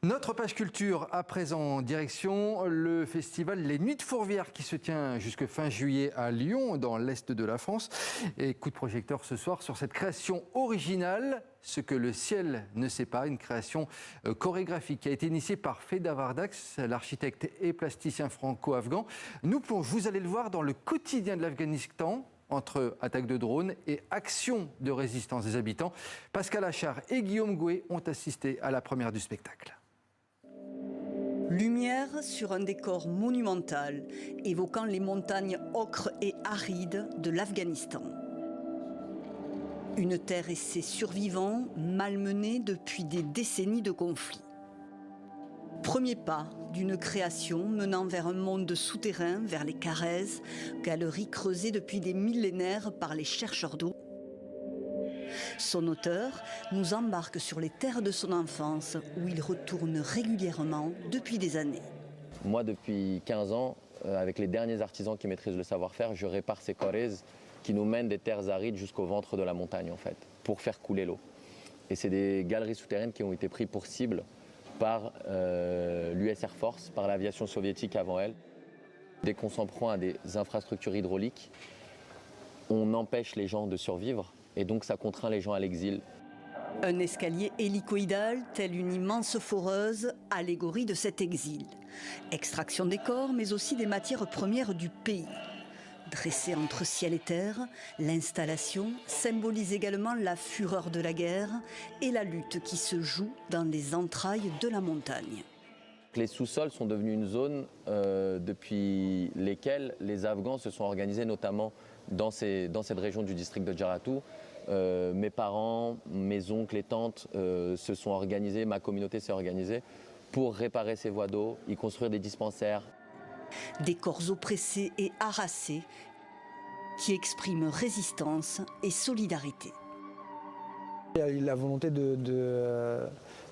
Notre page culture, à présent, direction le festival Les Nuits de Fourvière qui se tient jusque fin juillet à Lyon, dans l'est de la France. Et coup de projecteur ce soir sur cette création originale, Ce que le ciel ne sait pas, une création chorégraphique qui a été initiée par Feda Vardax, l'architecte et plasticien franco-afghan. Nous plonge, vous allez le voir, dans le quotidien de l'Afghanistan, entre attaques de drones et actions de résistance des habitants. Pascal Achard et Guillaume Gouet ont assisté à la première du spectacle. Lumière sur un décor monumental, évoquant les montagnes ocres et arides de l'Afghanistan. Une terre et ses survivants malmenés depuis des décennies de conflits. Premier pas d'une création menant vers un monde souterrain, vers les Carèzes, galerie creusée depuis des millénaires par les chercheurs d'eau. Son auteur nous embarque sur les terres de son enfance où il retourne régulièrement depuis des années. Moi, depuis 15 ans, avec les derniers artisans qui maîtrisent le savoir-faire, je répare ces Corrèzes qui nous mènent des terres arides jusqu'au ventre de la montagne, en fait, pour faire couler l'eau. Et c'est des galeries souterraines qui ont été prises pour cible par l'US Air Force, par l'aviation soviétique avant elle. Dès qu'on s'en prend à des infrastructures hydrauliques, on empêche les gens de survivre. Et donc ça contraint les gens à l'exil. Un escalier hélicoïdal, tel une immense foreuse, allégorie de cet exil. Extraction des corps, mais aussi des matières premières du pays. Dressée entre ciel et terre, l'installation symbolise également la fureur de la guerre et la lutte qui se joue dans les entrailles de la montagne. Les sous-sols sont devenus une zone depuis lesquelles les Afghans se sont organisés, notamment dans cette région du district de Jaratu. Mes parents, mes oncles et tantes se sont organisés, ma communauté s'est organisée pour réparer ces voies d'eau, y construire des dispensaires. Des corps oppressés et harassés qui expriment résistance et solidarité. Il y a la volonté de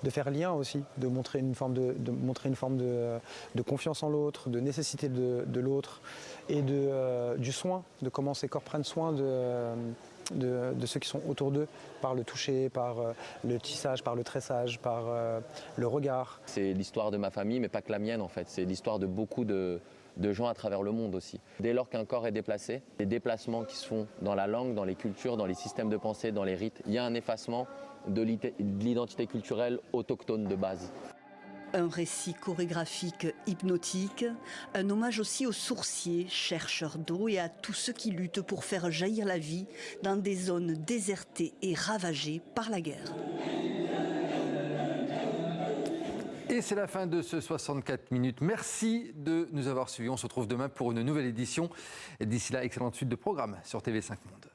faire lien aussi, de montrer une forme de confiance en l'autre, de nécessité de l'autre et du soin, de comment ces corps prennent soin de ceux qui sont autour d'eux, par le toucher, par le tissage, par le tressage, par le regard. C'est l'histoire de ma famille, mais pas que la mienne en fait, c'est l'histoire de beaucoup de gens à travers le monde aussi. Dès lors qu'un corps est déplacé, les déplacements qui se font dans la langue, dans les cultures, dans les systèmes de pensée, dans les rites, il y a un effacement de l'identité culturelle autochtone de base. Un récit chorégraphique hypnotique, un hommage aussi aux sourciers, chercheurs d'eau et à tous ceux qui luttent pour faire jaillir la vie dans des zones désertées et ravagées par la guerre. Et c'est la fin de ce 64 minutes. Merci de nous avoir suivis. On se retrouve demain pour une nouvelle édition. D'ici là, excellente suite de programme sur TV5 Monde.